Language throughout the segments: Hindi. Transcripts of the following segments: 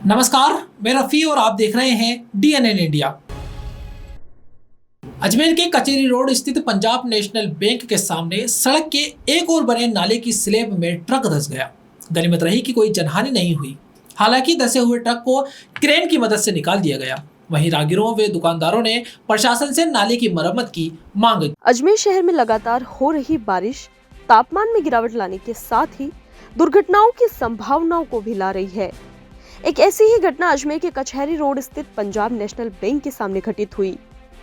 नमस्कार, मैं रफ़ी और आप देख रहे हैं DNN इंडिया। अजमेर के कचेरी रोड स्थित पंजाब नेशनल बैंक के सामने सड़क के एक और बने नाले की स्लैब में ट्रक धंस गया। गनीमत रही कि कोई जनहानि नहीं हुई। हालांकि धंसे हुए ट्रक को क्रेन की मदद से निकाल दिया गया। वहीं राहगीरों व दुकानदारों ने प्रशासन से नाले की मरम्मत की मांग की। अजमेर शहर में लगातार हो रही बारिश तापमान में गिरावट लाने के साथ ही दुर्घटनाओं की संभावनाओं को भी ला रही है। एक ऐसी ही घटना अजमेर के कचहरी रोड स्थित पंजाब नेशनल बैंक के सामने घटित हुई,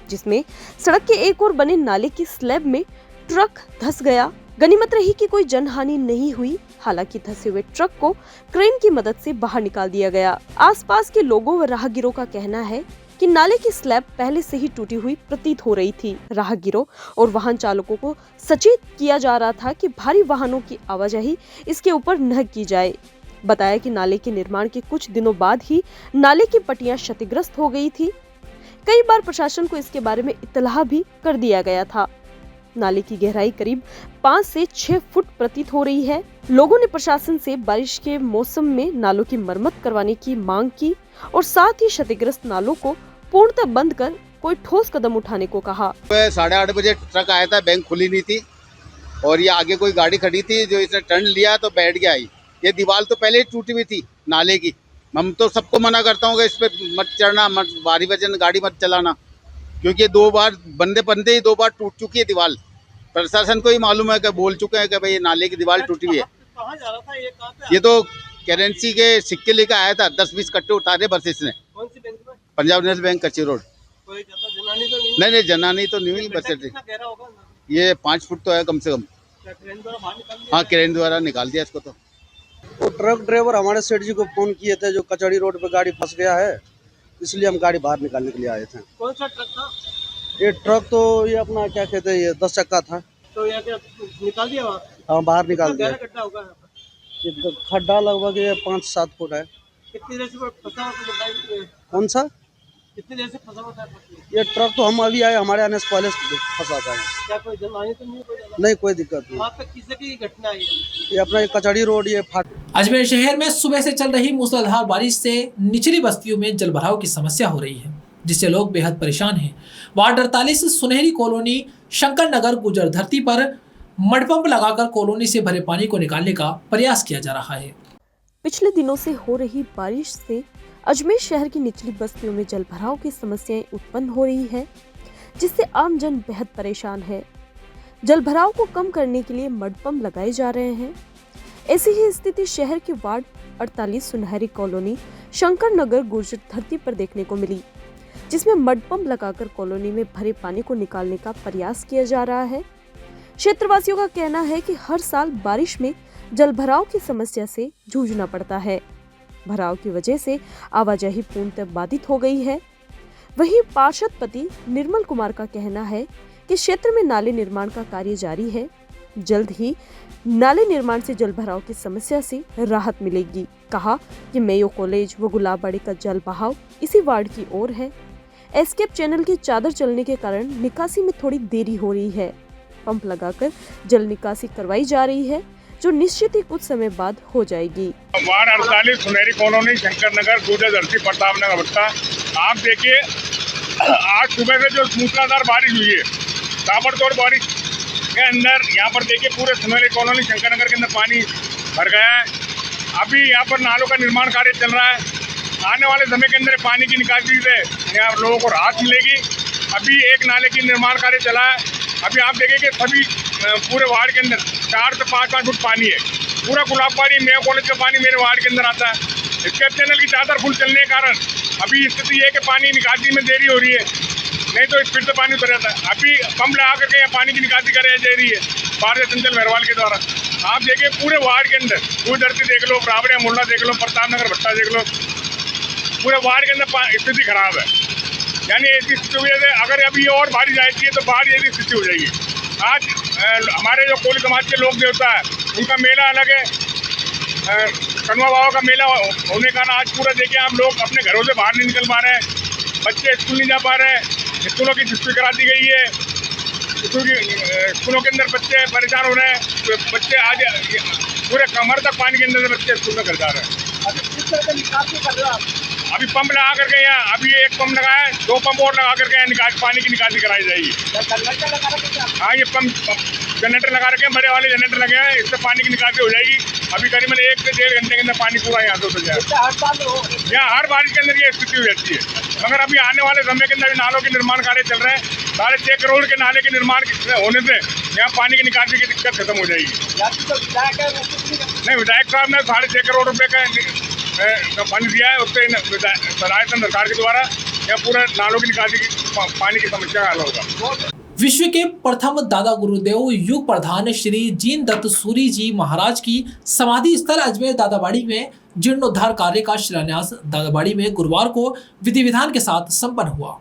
जिसमें सड़क के एक और बने नाले की स्लैब में ट्रक धंस गया। गनीमत रही कि कोई जनहानि नहीं हुई। हालांकि धंसे हुए ट्रक को क्रेन की मदद से बाहर निकाल दिया गया। आसपास के लोगों व राहगीरों का कहना है कि नाले की स्लैब पहले से ही टूटी हुई प्रतीत हो रही थी। राहगीरों और वाहन चालकों को सचेत किया जा रहा था कि भारी वाहनों की आवाजाही इसके ऊपर न की जाए। बताया कि नाले के निर्माण के कुछ दिनों बाद ही नाले की पट्टियां क्षतिग्रस्त हो गई थी। कई बार प्रशासन को इसके बारे में इत्तला भी कर दिया गया था। नाले की गहराई करीब 5 से 6 फुट प्रतीत हो रही है। लोगों ने प्रशासन से बारिश के मौसम में नालों की मरम्मत करवाने की मांग की और साथ ही क्षतिग्रस्त नालों को पूर्णतः बंद कर कोई ठोस कदम उठाने को कहा। 8:30 बजे ट्रक आया था, बैंक खुली नहीं थी और ये आगे कोई गाड़ी खड़ी थी जो इसने टर्न लिया तो बैठ गया। ये दीवार तो पहले ही टूटी हुई थी नाले की। हम तो सबको मना करता हूँ कि इस पे मत चढ़ना, मत भारी वजन गाड़ी मत चलाना, क्योंकि 2 बार बंदे ही 2 बार टूट चुकी है दीवार। प्रशासन को ही मालूम है कि बोल चुके हैं कि भाई नाले की दीवार टूटी हुई है। कहाँ जा रहा था ये, कहाँ पे? ये तो करेंसी के सिक्के लेकर आया था, 10-20 कट्टे उतारे बस इसने। कौन सी बैंक में? पंजाब नेशनल बैंक कच्ची रोड। कोई ज्यादा जनानी तो नहीं? नहीं, जनानी तो नहीं हुई बस। कितना गहरा होगा ना? ये 5 फुट तो है कम से कम। क्या क्रेन द्वारा बाहर निकाल दिया? हाँ, क्रेन द्वारा निकाल दिया इसको। वो ट्रक ड्राइवर हमारे सेठ जी को फोन किए थे, जो कचहरी रोड पे गाड़ी फंस गया है, इसलिए हम गाड़ी बाहर निकालने के लिए आए थे। कौन सा ट्रक था? ये ट्रक तो ये अपना क्या कहते हैं, ये 10 चक्का था। तो यहाँ क्या निकाल दिया वहाँ? हाँ, बाहर निकाल कितना दिया। गहरा गड्ढा होगा यहाँ पर? ये खड्डा लगभग ये 5-7 फुट है। कितनी देर से फंसा हुआ था बताइए? कौन सा? कितनी देर से फंसा हुआ था ट्रक? ये ट्रक तो हम अभी आए, हमारे आने से पहले फंसा था। क्या कोई जनानी तो नहीं? कोई ज्यादा? नहीं, कोई दिक्कत नहीं। वहाँ पे किसी की घटना आई है? ये अपना ये कचहरी रोड ये फाट। अजमेर शहर में सुबह से चल रही मूसलाधार बारिश से निचली बस्तियों में जलभराव की समस्या हो रही है, जिससे लोग बेहद परेशान हैं। वार्ड 48 सुनहरी कॉलोनी शंकर नगर गुजर धरती पर मडपंप लगाकर कॉलोनी से भरे पानी को निकालने का प्रयास किया जा रहा है। पिछले दिनों से हो रही बारिश से अजमेर शहर की निचली बस्तियों में जलभराव की समस्याएं उत्पन्न हो रही है, जिससे आम जन बेहद परेशान है। जलभराव को कम करने के लिए मडपंप लगाए जा रहे हैं। ऐसी ही स्थिति शहर के वार्ड 48 सुनहरी कॉलोनी शंकर नगर गुर्जर धरती पर देखने को मिली, जिसमें मडपंप लगाकर कॉलोनी में भरे पानी को निकालने का प्रयास किया जा रहा है। क्षेत्रवासियों का कहना है कि हर साल बारिश में जलभराव की समस्या से जूझना पड़ता है। भराव की वजह से आवाजाही पूर्णतः बाधित हो गई है। वहीं पार्षद पति निर्मल कुमार का कहना है कि क्षेत्र में नाले निर्माण का कार्य जारी है। जल्द ही नाले निर्माण से जलभराव की समस्या से राहत मिलेगी। कहा कि मेयो कॉलेज व गुलाबबाड़ी का जल बहाव इसी वार्ड की ओर है। एस्केप चैनल की चादर चलने के कारण निकासी में थोड़ी देरी हो रही है। पंप लगाकर जल निकासी करवाई जा रही है, जो निश्चित ही कुछ समय बाद हो जाएगी। वार्ड 48 सुनहरी कॉलोनी शंकर नगर गुजर धरती प्रताप नगर भट्टा। आप देखिए, आज सुबह से जो मूसलाधार बारिश हुई है, ताबड़तोड़ बारिश के अंदर यहाँ पर देखिए पूरे सुनहरी कॉलोनी शंकर नगर के अंदर पानी भर गया है। अभी यहाँ पर नालों का निर्माण कार्य चल रहा है। आने वाले समय के अंदर पानी की निकासी से यहाँ लोगों को राहत मिलेगी। अभी एक नाले की निर्माण कार्य चला है। अभी आप देखें कि सभी पूरे वार्ड के अंदर 4 से 5 फुट पानी है। पूरा गुलाबबाड़ी मेयो कॉलेज का पानी मेरे वार्ड के अंदर आता है। स्केप चैनल की चादर फुल चलने के कारण अभी स्थिति ये है कि पानी निकासी में देरी हो रही है, नहीं तो स्पीड से पानी उतर जाता है। अभी पंप लगा करके यहाँ पानी की निकासी कराई जा रही है भारतीय चंचल मेहरवाल के द्वारा। आप देखिए पूरे वार्ड के अंदर पूरी धरती देख लो, बराबरिया मुल्ला देख लो, प्रताप नगर भट्टा देख लो, पूरे वार्ड के अंदर स्थिति खराब है। यानी ऐसी स्थिति हुई है, अगर अभी और बारिश आती है तो बाढ़ जैसी स्थिति हो जाएगी। आज हमारे जो कोली समाज के लोग देवता है उनका मेला अलग है, कनवा बाबा का मेला होने का ना आज पूरा देखिए आप लोग अपने घरों से बाहर नहीं निकल पा रहे हैं, बच्चे स्कूल नहीं जा पा रहे हैं, स्कूलों की छुट्टी करा दी गई है, स्कूलों के अंदर बच्चे परेशान हो रहे हैं। तो बच्चे आज पूरे कमर तक पानी के अंदर बच्चे स्कूल में घर जा रहे हैं। करके निकासी कर रहे हो आप? अभी पंप लगा करके यहाँ अभी एक पंप लगा है, 2 पंप और लगा करके यहाँ पानी की निकासी कराई जाएगी। जनरेटर लगा रखे हैं? हाँ, ये पंप जनरेटर लगा रखे हैं, बड़े वाले जनरेटर लगे हैं, इससे पानी की निकासी हो जाएगी। अभी करीबन 1 से 1.5 घंटे के अंदर पानी पूरा यहाँ से उतर जाएगा। हर साल हो यहाँ हर बारिश के अंदर ये स्थिति हो जाती है। मगर अभी आने वाले समय के अंदर नालों के निर्माण कार्य चल रहे हैं। 6.5 करोड़ के नाले के निर्माण होने से यहाँ पानी की निकासी की दिक्कत खत्म हो जाएगी। तो विधायक है वो कुछ नहीं करते। नहीं, विधायक साहब ने 6.5 करोड़ रुपए का फंड दिया है, उससे राजस्थान सरकार के द्वारा यहाँ पूरा नालों की निकासी की पानी की समस्या का हल होगा। विश्व के प्रथम दादा गुरुदेव युग प्रधान श्री जीन दत्त सूरी जी महाराज की समाधि स्थल अजमेर दादाबाड़ी में जीर्णोद्धार कार्य का शिलान्यास दादाबाड़ी में गुरुवार को विधि विधान के साथ संपन्न हुआ।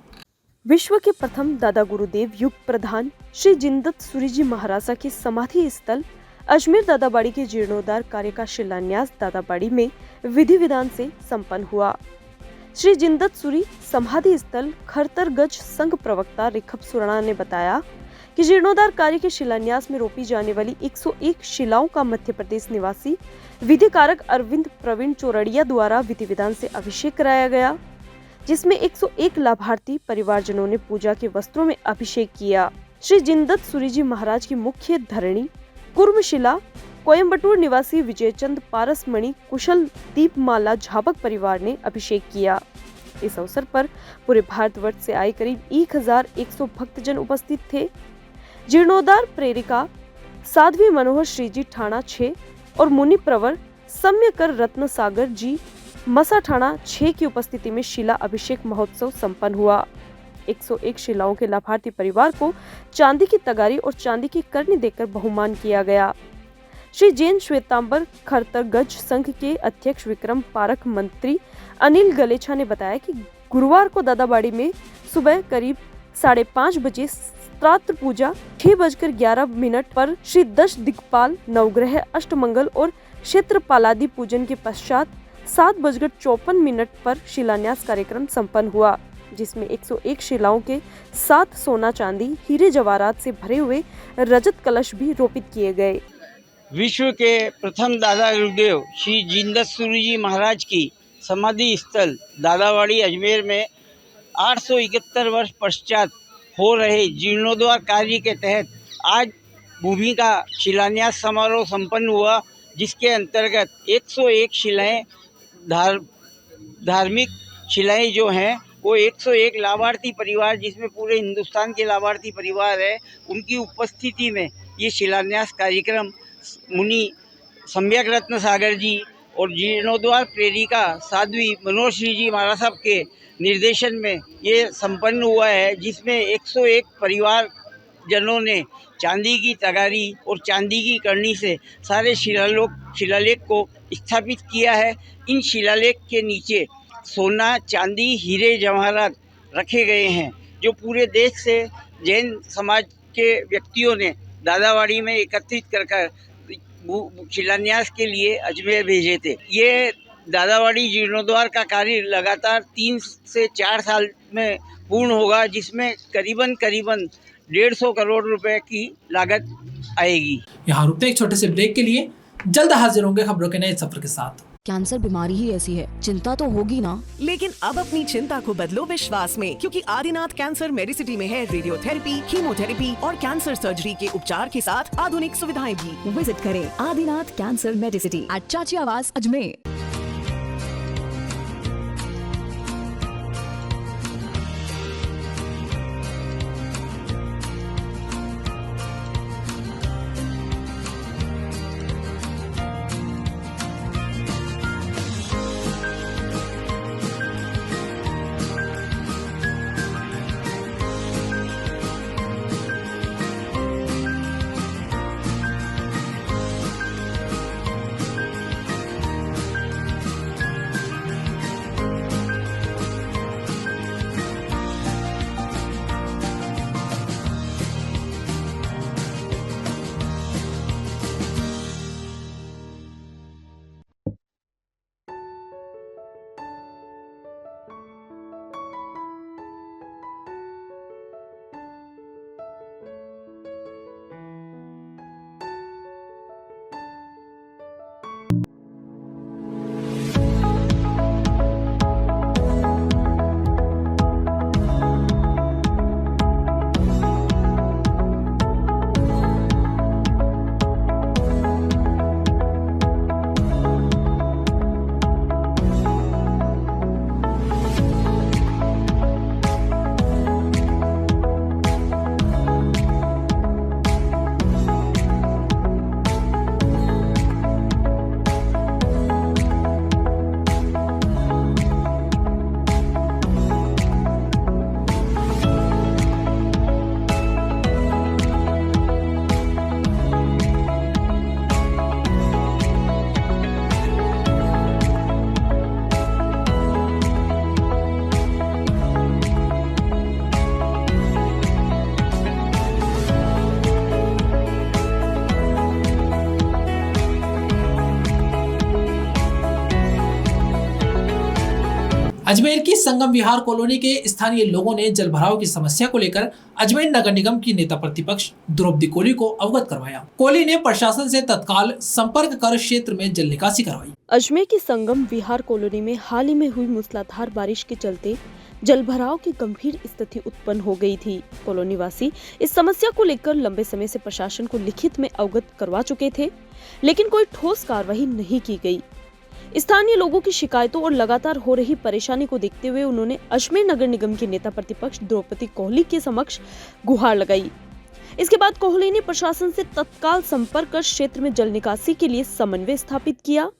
विश्व के प्रथम दादा गुरुदेव युग प्रधान श्री जिनदत्त सूरी जी महाराजा की समाधि स्थल अजमेर दादाबाड़ी के जीर्णोद्धार कार्य का शिलान्यास दादाबाड़ी में विधि विधान से संपन्न हुआ। श्री जिनदत्त सूरी समाधि स्थल खरतरगज संघ प्रवक्ता रिखप सुराणा ने बताया कि जीर्णोद्धार कार्य के शिलान्यास में रोपी जाने वाली 101 शिलाओं का मध्य प्रदेश निवासी विधिकारक अरविंद प्रवीण चौरड़िया द्वारा विधि विधान से अभिषेक कराया गया, जिसमें 101 लाभार्थी परिवारजनों ने पूजा के वस्त्रों में अभिषेक किया। श्री जिनदत्त सूरी जी महाराज की मुख्य धरणी कुर्मशिला कोयम्बटूर निवासी विजयचंद पारसमणि कुशल दीपमाला झाबक परिवार ने अभिषेक किया। इस अवसर पर पूरे भारतवर्ष से आए करीब 1100 भक्तजन उपस्थित थे। जीर्णोद्धार प्रेरिका साध्वी मनोहर श्रीजी ठाणा 6 और मुनि प्रवर सम्यकर रत्न सागर जी मसा ठाणा 6 की उपस्थिति में शिला अभिषेक महोत्सव संपन्न हुआ। 101 शिलाओं के लाभार्थी परिवार को चांदी की तगारी और चांदी की करनी देकर बहुमान किया गया। श्री जैन श्वेतांबर खरतरगज संघ के अध्यक्ष विक्रम पारख मंत्री अनिल गलेछा ने बताया कि गुरुवार को दादाबाड़ी में सुबह करीब 5:30 बजे श्राद्ध पूजा 6:11 पर श्री 10 दिक्पाल नवग्रह अष्टमंगल और क्षेत्रपालादि पूजन के पश्चात 7:54 पर शिलान्यास कार्यक्रम संपन्न हुआ, जिसमें 101 शिलाओं के 7 सोना चांदी हीरे जवाहरात से भरे हुए रजत कलश भी रोपित किए गए। विश्व के प्रथम दादा गुरुदेव श्री जिनदत्त सूरी जी महाराज की समाधि स्थल दादाबाड़ी अजमेर में 871 वर्ष पश्चात हो रहे जीर्णोद्धार कार्य के तहत आज भूमि का शिलान्यास समारोह संपन्न हुआ, जिसके अंतर्गत 101 शिलाएं धार्मिक शिलाएं जो हैं वो 101 लाभार्थी परिवार, जिसमें पूरे हिंदुस्तान के लाभार्थी परिवार है, उनकी उपस्थिति में ये शिलान्यास कार्यक्रम मुनि सम्यक रत्न सागर जी और जीर्णोद्धार प्रेरिका साध्वी मनोहर श्री जी महाराज साहब के निर्देशन में ये संपन्न हुआ है, जिसमें 101 परिवार जनों ने चांदी की तगारी और चांदी की करनी से सारे शिलालेख को स्थापित किया है। इन शिलालेख के नीचे सोना चांदी हीरे जवाहरात रखे गए हैं, जो पूरे देश से जैन समाज के व्यक्तियों ने दादाबाड़ी में एकत्रित कर शिलान्यास के लिए अजमेर भेजे थे। ये दादाबाड़ी जीर्णोद्धार का कार्य लगातार 3 से 4 साल में पूर्ण होगा, जिसमें करीबन 150 करोड़ रुपए की लागत आएगी। यहाँ रुकते एक छोटे से ब्रेक के लिए, जल्द हाजिर होंगे खबरों के नए सफर के साथ। कैंसर बीमारी ही ऐसी है, चिंता तो होगी ना। लेकिन अब अपनी चिंता को बदलो विश्वास में, क्योंकि आदिनाथ कैंसर मेडिसिटी में है रेडियोथेरेपी, कीमोथेरेपी और कैंसर सर्जरी के उपचार के साथ आधुनिक सुविधाएं भी। विजिट करें आदिनाथ कैंसर मेडिसिटी एट चाची आवास अजमेर। अजमेर की संगम विहार कॉलोनी के स्थानीय लोगों ने जल भराव की समस्या को लेकर अजमेर नगर निगम की नेता प्रतिपक्ष द्रौपदी कोहली को अवगत करवाया। कोहली ने प्रशासन से तत्काल संपर्क कर क्षेत्र में जल निकासी करवाई। अजमेर की संगम विहार कॉलोनी में हाल ही में हुई मूसलाधार बारिश के चलते जल भराव की गंभीर स्थिति उत्पन्न हो गई थी। कॉलोनी वासी इस समस्या को लेकर लंबे समय से प्रशासन को लिखित में अवगत करवा चुके थे, लेकिन कोई ठोस कार्रवाई नहीं की गई। स्थानीय लोगों की शिकायतों और लगातार हो रही परेशानी को देखते हुए उन्होंने अजमेर नगर निगम की नेता प्रतिपक्ष द्रौपदी कोहली के समक्ष गुहार लगाई। इसके बाद कोहली ने प्रशासन से तत्काल संपर्क कर क्षेत्र में जल निकासी के लिए समन्वय स्थापित किया,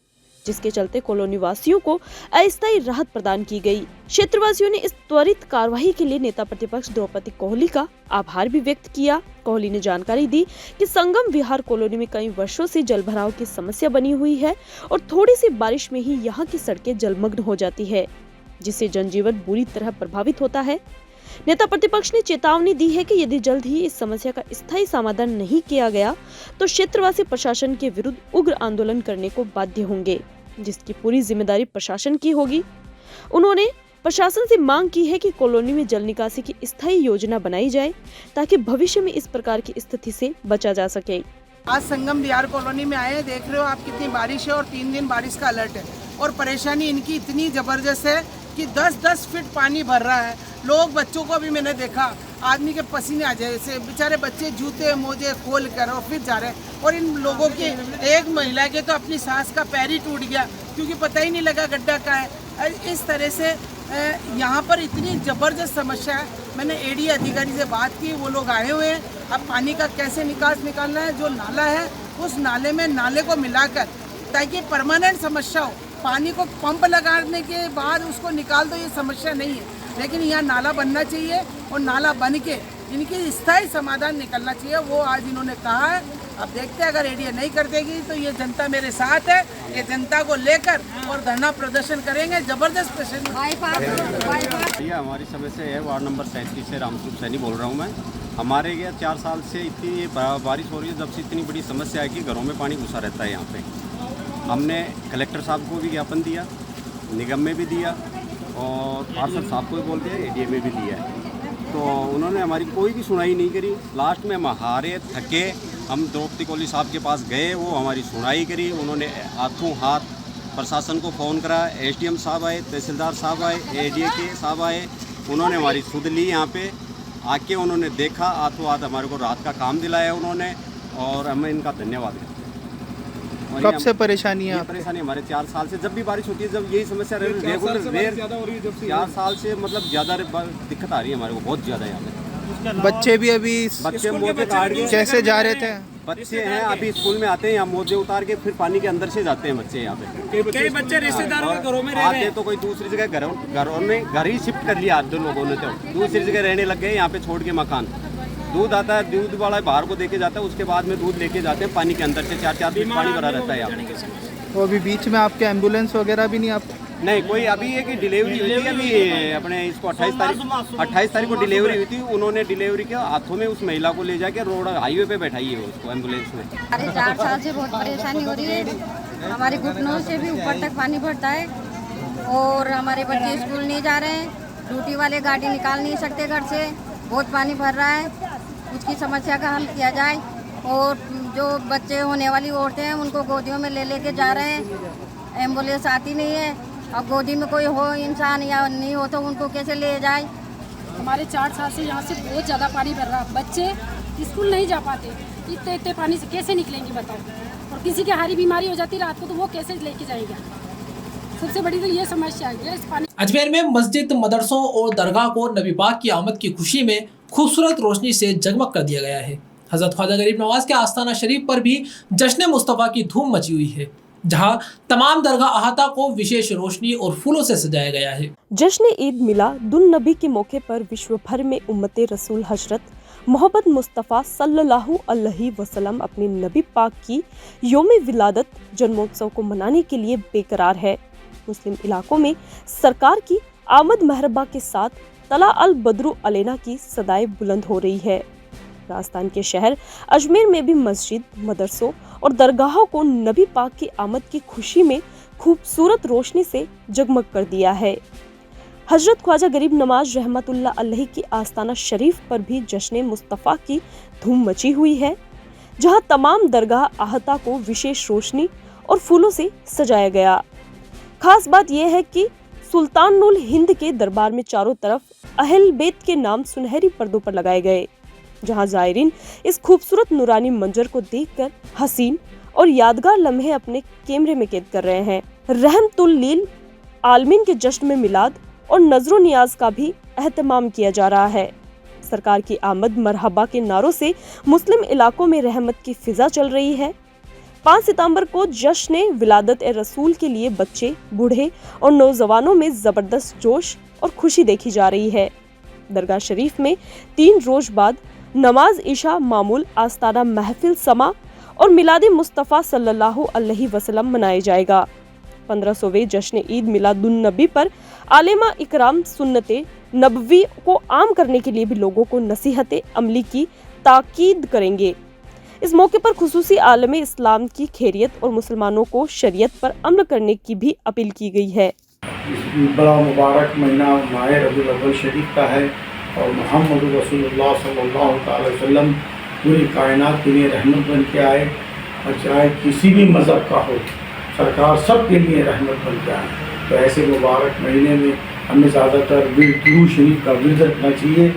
जिसके चलते कॉलोनी वासियों को अस्थायी राहत प्रदान की गई। क्षेत्रवासियों ने इस त्वरित कार्रवाई के लिए नेता प्रतिपक्ष द्रौपदी कोहली का आभार भी व्यक्त किया। कोहली ने जानकारी दी कि संगम विहार कॉलोनी में कई वर्षों से जल भराव की समस्या बनी हुई है और थोड़ी सी बारिश में ही यहाँ की सड़कें जलमग्न हो जाती है, जिससे जनजीवन बुरी तरह प्रभावित होता है। नेता प्रतिपक्ष ने चेतावनी दी है कि यदि जल्द ही इस समस्या का स्थायी समाधान नहीं किया गया तो क्षेत्रवासी प्रशासन के विरुद्ध उग्र आंदोलन करने को बाध्य होंगे, जिसकी पूरी जिम्मेदारी प्रशासन की होगी। उन्होंने प्रशासन से मांग की है कि कॉलोनी में जल निकासी की स्थायी योजना बनाई जाए ताकि भविष्य में इस प्रकार की स्थिति से बचा जा सके। आज संगम विहार कॉलोनी में आए, देख रहे हो आप कितनी बारिश है और 3 दिन बारिश का अलर्ट है और परेशानी इनकी इतनी जबरदस्त है कि 10-10 फीट पानी भर रहा है। लोग बच्चों को भी मैंने देखा, आदमी के पसीने आ जाए, ऐसे बेचारे बच्चे जूते मोजे खोल कर और फिर जा रहे हैं। और इन लोगों की एक महिला के तो अपनी सांस का पैर ही टूट गया क्योंकि पता ही नहीं लगा गड्ढा का है। इस तरह से यहाँ पर इतनी ज़बरदस्त समस्या है। मैंने एडी अधिकारी से बात की, वो लोग आए हुए हैं। अब पानी का कैसे निकालना है, जो नाला है उस नाले में नाले को मिलाकर ताकि परमानेंट समस्या हो। पानी को पंप लगाने के बाद उसको निकाल दो, ये समस्या नहीं है, लेकिन यहाँ नाला बनना चाहिए और नाला बन के इनकी स्थायी समाधान निकलना चाहिए। वो आज इन्होंने कहा है। अब देखते हैं अगर एरिया नहीं कर देगी तो ये जनता मेरे साथ है, ये जनता को लेकर और धरना प्रदर्शन करेंगे। जबरदस्त प्रदर्शन। ये हमारी समस्या है, वार्ड नंबर 37 से रामस्वरूप सैनी बोल रहा हूँ मैं। हमारे यहाँ 4 साल से इतनी बारिश हो रही है, जब से इतनी बड़ी समस्या है कि घरों में पानी घुसा रहता है यहाँ पे। हमने कलेक्टर साहब को भी ज्ञापन दिया, निगम में भी दिया और पार्षद साहब को भी बोल दिया, एडीए में भी दिया है, तो उन्होंने हमारी कोई भी सुनाई नहीं करी। लास्ट में हम हारे थके हम द्रौपदी कोहली साहब के पास गए, वो हमारी सुनाई करी। उन्होंने हाथों हाथ प्रशासन को फ़ोन करा, एसडीएम साहब आए, तहसीलदार साहब आए, एडीए के साहब आए, उन्होंने हमारी सुध ली। यहाँ पे आके उन्होंने देखा, हाथों हाथ हमारे को रात का काम दिलाया उन्होंने और हमें इनका धन्यवाद है। कब से परेशानी है? परेशानी हमारे 4 साल से जब भी बारिश होती है, जब यही समस्या रेगुलर 4 साल से मतलब ज़्यादा दिक्कत आ रही है हमारे को, बहुत ज़्यादा यहाँ पे। बच्चे भी अभी बच्चे मोजे काट के कैसे जा रहे थे? बच्चे हैं अभी स्कूल में आते हैं, यहाँ मोजे उतार के फिर पानी के अंदर से जाते हैं बच्चे यहाँ पे। कई बच्चे रिश्तेदारों के घरों में रह रहे हैं, तो कोई दूसरी जगह घरों में घर ही शिफ्ट कर लिया। 2 लोगों ने तो दूसरी जगह रहने लग गए, यहाँ पे छोड़ के मकान। दूध आता है, दूध वाला बाहर को देके जाता है, उसके बाद में दूध लेके जाते हैं पानी के अंदर से। 4-4 फीट पानी भरा रहता है यहाँ पे। तो अभी बीच में आपके एम्बुलेंस वगैरह भी नहीं? आप नहीं, कोई अभी है कि डिलीवरी हुई थी अभी अपने इसको 28 तारीख को डिलीवरी हुई थी। उन्होंने डिलीवरी के हाथों में उस महिला को ले जाके रोड हाईवे पे बैठाई है उसको एम्बुलेंस में। अरे 4 साल से बहुत परेशानी हो रही है, हमारे घुटनों से भी ऊपर तक पानी भरता है और हमारे बच्चे स्कूल नहीं जा रहे हैं, ड्यूटी वाले गाड़ी निकाल नहीं सकते घर से, बहुत पानी भर रहा है। उसकी समस्या का हल किया जाए और जो बच्चे होने वाली औरतें हैं उनको गोदियों में ले लेके जा रहे हैं, एम्बुलेंस आती नहीं है। अब गोदी में कोई हो इंसान या नहीं हो तो उनको कैसे ले जाए? हमारे 4 साल से यहाँ से बहुत ज़्यादा पानी भर रहा, बच्चे स्कूल नहीं जा पाते, इतने पानी से कैसे निकलेंगे बताओ। और किसी की हारी बीमारी हो जाती रात को तो वो कैसे लेके जाएगा? सबसे बड़ी तो ये समस्या है इस पानी। अजमेर में मस्जिद, मदरसों और दरगाह को नबी पाक की आमद की खुशी में खूबसूरत रोशनी से जगमग कर दिया गया है। हजरत ख्वाजा गरीब नवाज के आस्थाना शरीफ पर भी जश्न मुस्तफ़ा की धूम मची हुई है, जहां तमाम दरगाह अहाता को विशेष रोशनी और फूलों से सजाया गया है। जश्न ईद मिलादुन नबी के मौके पर विश्व भर में उम्मते रसूल हजरत मोहम्मद मुस्तफ़ा सल्लल्लाहु अलैहि वसल्लम अपने नबी पाक की योम विलादत जन्मोत्सव को मनाने के लिए बेकरार है। मुस्लिम इलाकों में सरकार की आमद महरबा के साथ तला अल बद्रु अलैना की सदाएं बुलंद हो रही है। राजस्थान के शहर अजमेर में भी मस्जिद, मदरसों और दरगाहों को नबी पाक की आमद की खुशी में खूबसूरत रोशनी से जगमग कर दिया है। हजरत ख्वाजा गरीब नवाज रहमतुल्लाह अलैहि की आस्ताना शरीफ पर भी जश्न मुस्तफ़ा की धूम मची हुई है, जहां तमाम दरगाह आहता को विशेष रोशनी और फूलों से सजाया गया। खास बात यह है कि सुल्तानुल हिंद के दरबार में चारों तरफ अहल बेत के नाम सुनहरी पर्दों पर लगाए गए, जहां जायरीन इस खूबसूरत नूरानी मंजर को देखकर हसीन और यादगार लम्हे अपने कैमरे में कैद कर रहे हैं। रहमतुल लिल आलमीन के जश्न में मिलाद और नजरो नियाज का भी एहतमाम किया जा रहा है। सरकार की आमद मरहबा के नारों से मुस्लिम इलाकों में रहमत की फिजा चल रही है। 5 सितंबर को जश्न विलादत ए रसूल के लिए बच्चे, बूढ़े और नौजवानों में जबरदस्त जोश और खुशी देखी जा रही है। दरगाह शरीफ में 3 रोज बाद नमाज ईशा मामूल, आस्ताना महफिल समा और मिलाद मुस्तफ़ा सल्लल्लाहु अलैहि वसल्लम मनाया जाएगा। 1500वें जश्न ईद मिलादुन नबी पर आलिमा इकराम सुन्नते नबवी को आम करने के लिए भी लोगों को नसीहत अमली की ताकीद करेंगे। इस मौके पर खुसूसी आलम इस्लाम की खैरियत और मुसलमानों को शरीयत पर अमल करने की भी अपील की गई है। बड़ा मुबारक महीना माह रबीउल अव्वल शरीफ का है और मोहम्मद रसूलुल्लाह सल्लल्लाहु अलैहि वसल्लम पूरी कायनात के लिए रहमत बन के आए, और चाहे किसी भी मज़हब का हो, सरकार सब के लिए रहमत बन के आए। तो ऐसे मुबारक महीने में हमें ज़्यादातर दुरूद शरीफ का विर्द रखना चाहिए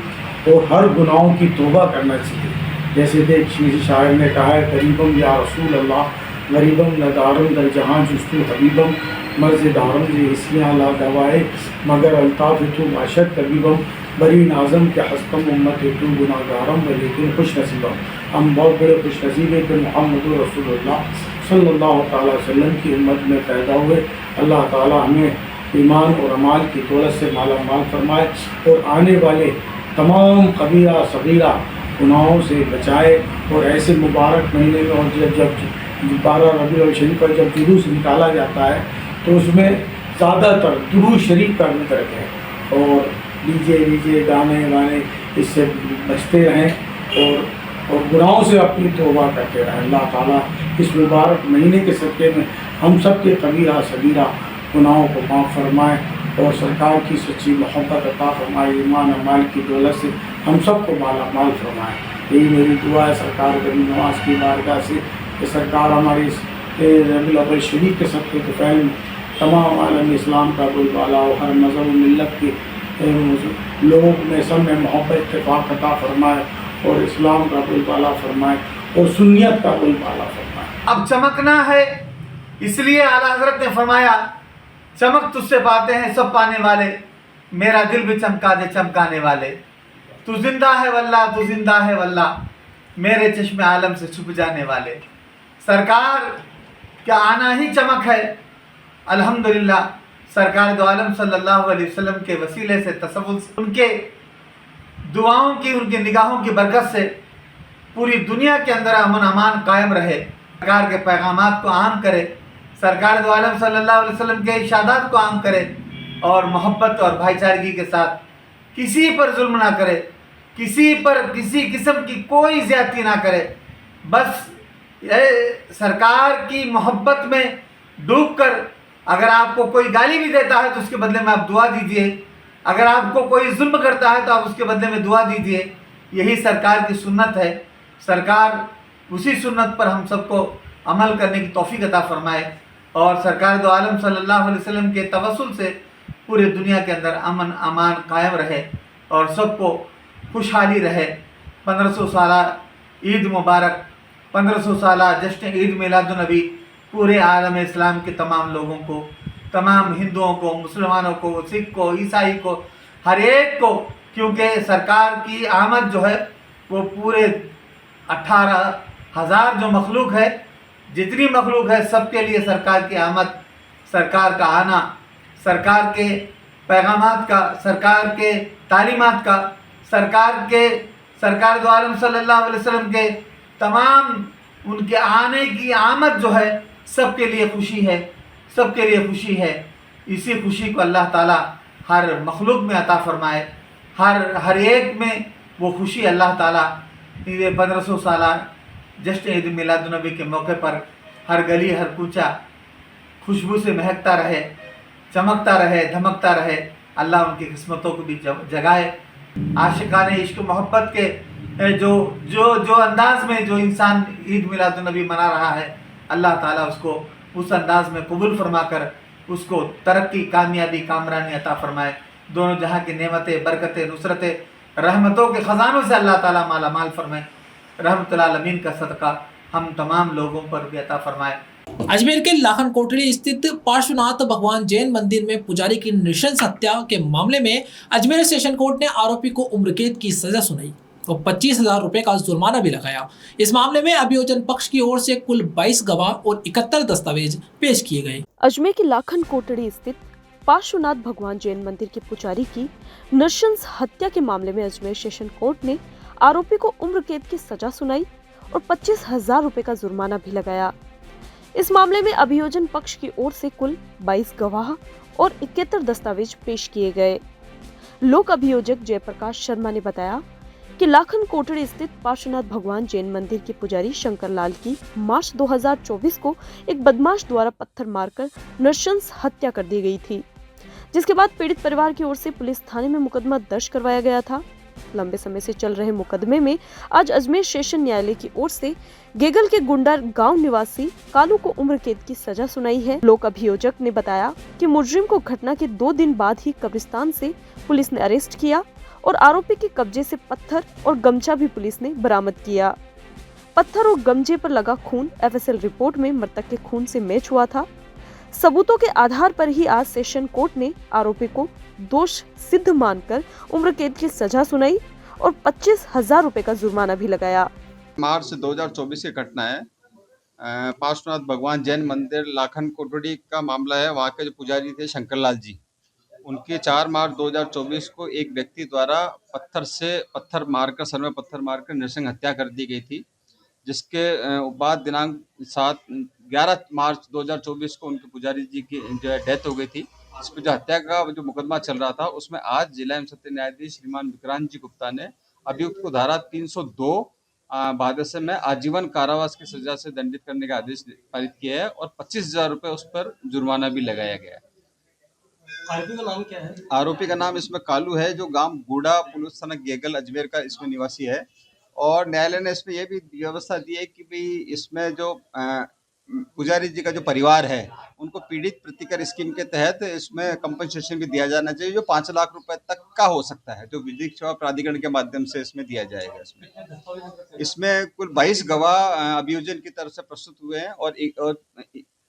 और हर गुनाहों की तौबा करना चाहिए। जैसे देख शायर ने कहा है, करीबम या रसूल अल्लाह गरीबम नदारम दर जहाँ जुस्तु हबीबम मर्ज़ दारम जे हिस्सियाँ ला दवाए मगर अल्ताफ़ तो माशत कबीबम बरी नाज़म के हस्तम उम्मत तो गुनाहगारम व लेकिन खुश नसीबम। हम बहुत बड़े खुश नसीब हैं कि मोहम्मद रसूलुल्लाह सल्लल्लाहु अलैहि वसल्लम की उम्मत में पैदा हुए। अल्लाह ताला हमें ईमान और अमाल की दौलत से माला माल फरमाए और आने वाले तमाम कबीरा सगीरा गुनाहों से बचाए। और ऐसे मुबारक महीने में और जब 12 रबीउल शरीफ पर जब जुलूस निकाला जाता है तो उसमें ज़्यादातर दुरूद शरीफ का जिक्र है और डीजे गाने वाने इससे बचते रहें और गुनाहों से अपनी तौबा करते रहें। अल्लाह ताला इस मुबारक महीने के सदक़े में हम सब के कबीरा सगीरा गुनाहों को माफ़ फरमाए और सरकार की सच्ची मोहब्बत अता फरमाए। ईमान अमाल की दौलत से हम सब को माला माल फरमाए। यही मेरी दुआ है सरकार गरीब नवाज की बारगाह से कि सरकार हमारी इस रबीउल अव्वल शरीफ के सदक़े के फैल तमाम आलम इस्लाम का बोलबाला और हर मज़हब मिल्लत के लोगों में सब में मोहब्बत इत्तेफाक अता फरमाए और इस्लाम का बोलबाला फरमाए और सुन्नियत का बोलबाला फरमाए। अब चमकना है, इसलिए आला हज़रत ने फरमाया, चमक तुझसे पाते हैं सब पाने वाले, मेरा दिल भी चमका दे चमकाने वाले। तू जिंदा है वल्लाह, तू जिंदा है वल्लाह, मेरे चश्मे आलम से छुप जाने वाले। सरकार का आना ही चमक है। अल्हम्दुलिल्लाह सरकार दो आलम सल्लल्लाहु अलैहि वसल्लम के वसीले से, तसव्वुर से, उनके दुआओं की, उनकी निगाहों की बरकत से पूरी दुनिया के अंदर अमन अमान कायम रहे। सरकार के पैगामात को आम करे, सरकार दो आलम सल्लल्लाहु अलैहि वसल्लम के इरशादात को आम करे और मोहब्बत और भाईचारगी के साथ किसी पर जुल्म ना करे, किसी पर किसी किस्म की कोई ज़्यादती ना करे। बस सरकार की मोहब्बत में डूबकर अगर आपको कोई गाली भी देता है तो उसके बदले में आप दुआ दीजिए, अगर आपको कोई जुल्म करता है तो आप उसके बदले में दुआ दीजिए। यही सरकार की सुन्नत है। सरकार उसी सुन्नत पर हम सबको अमल करने की तौफीक अता फरमाए और सरकार दो आलम सल्लल्लाहु अलैहि वसल्लम के तवस्सुल से पूरे दुनिया के अंदर अमन अमान कायम रहे और सबको खुशहाली रहे। 1500 साला ईद मुबारक, 1500 साला जश्न ईद मिलादुन नबी पूरे आलम इस्लाम के तमाम लोगों को, तमाम हिंदुओं को, मुसलमानों को, सिख को, ईसाई को, हर एक को, क्योंकि सरकार की आमद जो है वो पूरे 18,000 जो मखलूक है, जितनी मखलूक है सबके लिए सरकार की आमद, सरकार का आना, सरकार के पैगामात का, सरकार के तालीमात का, सरकार दो आलम सल्लल्लाहु अलैहि वसल्लम के तमाम उनके आने की आमद जो है सबके लिए खुशी है, सबके लिए खुशी है। इसी खुशी को अल्लाह ताला हर मखलूक में अता फरमाए, हर एक में वो खुशी अल्लाह ताला ये 1500 साला जश्न ईद मिलादुन नबी के मौके पर हर गली हर कूचा खुशबू से महकता रहे, चमकता रहे, धमकता रहे अल्लाह उनकी किस्मतों को भी जगाए। आशिकाने इश्क मोहब्बत के जो अंदाज में जो इंसान ईद मिलादुन्नबी मना रहा है, अल्लाह ताला उसको उस अंदाज में कबूल फरमाकर उसको तरक्की, कामयाबी, कामरानी अता फरमाए। दोनों जहाँ की नेमतें, बरकतें, नुसरतें, रहमतों के ख़जानों से अल्लाह ताला माला माल फरमाए। रहमतुल आलमीन का सदका हम तमाम लोगों पर भी अता फरमाए। अजमेर के लाखन कोटड़ी स्थित पार्श्वनाथ भगवान जैन मंदिर में पुजारी की नृशंस हत्या के मामले में अजमेर सेशन कोर्ट ने आरोपी को उम्र कैद की सजा सुनाई और 25,000 रुपए का जुर्माना भी लगाया। इस मामले में अभियोजन पक्ष की ओर से कुल 22 गवाह और 71 दस्तावेज पेश किए गए। अजमेर के लाखन कोटड़ी स्थित पार्श्वनाथ भगवान जैन मंदिर के पुजारी की नृशंस हत्या के मामले में अजमेर सेशन कोर्ट ने आरोपी को उम्र कैद की सजा सुनाई और 25,000 रुपए का जुर्माना भी लगाया। इस मामले में अभियोजन पक्ष की ओर से कुल 22 गवाह और 71 दस्तावेज पेश किए गए। लोक अभियोजक जयप्रकाश शर्मा ने बताया कि लाखन कोटड़ी स्थित पार्श्वनाथ भगवान जैन मंदिर के पुजारी शंकर लाल की मार्च 2024 को एक बदमाश द्वारा पत्थर मारकर नृशंस हत्या कर दी गई थी, जिसके बाद पीड़ित परिवार की ओर से पुलिस थाने में मुकदमा दर्ज करवाया गया था। लंबे समय से चल रहे मुकदमे में आज अजमेर सेशन न्यायालय की ओर से गेगल के गुंडर गांव निवासी कालू को उम्र कैद की सजा सुनाई है। लोक अभियोजक ने बताया कि मुजरिम को घटना के 2 दिन बाद ही कब्रिस्तान से पुलिस ने अरेस्ट किया और आरोपी के कब्जे से पत्थर और गमछा भी पुलिस ने बरामद किया। पत्थर और गमछे पर लगा खून एफएसएल रिपोर्ट में मृतक के खून से मैच हुआ था। सबूतों के आधार पर ही आज सेशन कोर्ट ने आरोपी को दोष सिद्ध मानकर उम्र कैद की सजा सुनाई और 25,000 रुपए का जुर्माना भी लगाया। मार्च 2024 की घटना है। पार्श्वनाथ भगवान जैन मंदिर लाखन कोटड़ी का मामला है। वहाँ के जो पुजारी थे शंकर लाल जी, उनके 4 मार्च 2024 को एक व्यक्ति द्वारा पत्थर मारकर, सर में पत्थर मारकर नृशंस हत्या कर दी गई थी, जिसके बाद दिनांक 11 मार्च 2024 को उनके पुजारी जी की जो है डेथ हो गई थी। इस पर जो हत्या का जो मुकदमा चल रहा था, उसमें आज जिला एवं सत्र न्यायाधीश श्रीमान विक्रांत जी गुप्ता ने अभियुक्त को धारा 302 भादसे में आजीवन कारावास की सजा से दंडित करने का आदेश पारित किया है और 25,000 रुपए उस पर जुर्माना भी लगाया गया है। आरोपी का नाम क्या है? आरोपी का नाम इसमें कालू है, जो गांव बूढ़ा पुलिस थाना गेगल अजमेर का इसमें निवासी है। और न्यायालय ने इसमें यह भी व्यवस्था दी है कि भाई इसमें जो पुजारी जी का जो परिवार है, उनको पीड़ित प्रतिकर स्कीम के तहत इसमें कंपनसेशन भी दिया जाना चाहिए, जो 5 लाख रुपए तक का हो सकता है, जो विधिक सेवा प्राधिकरण के माध्यम से इसमें दिया जाएगा। इसमें कुल 22 गवाह अभियोजन की तरफ से प्रस्तुत हुए हैं और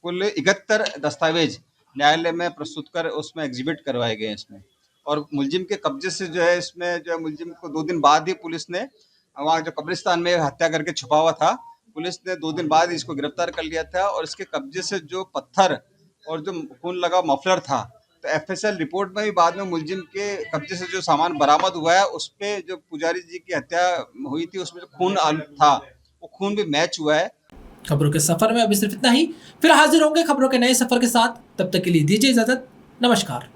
कुल 71 दस्तावेज न्यायालय में प्रस्तुत कर उसमें एग्जिबिट करवाए गए इसमें। और मुलजिम के कब्जे से जो है, इसमें जो है मुलजिम को 2 दिन बाद ही पुलिस ने वहाँ जो कब्रिस्तान में हत्या करके छुपा हुआ था, पुलिस ने 2 दिन बाद इसको गिरफ्तार कर लिया था। और इसके कब्जे से जो पत्थर और जो खून लगा मफलर था, तो एफएसएल रिपोर्ट में भी बाद में मुलजिम के कब्जे से जो सामान बरामद हुआ है, उस पे जो पुजारी जी की हत्या हुई थी, उसमें जो खून था, वो खून भी मैच हुआ है। खबरों के सफर में अभी सिर्फ इतना ही। फिर हाजिर होंगे खबरों के नए सफर के साथ। तब तक के लिए दीजिए इजाजत। नमस्कार।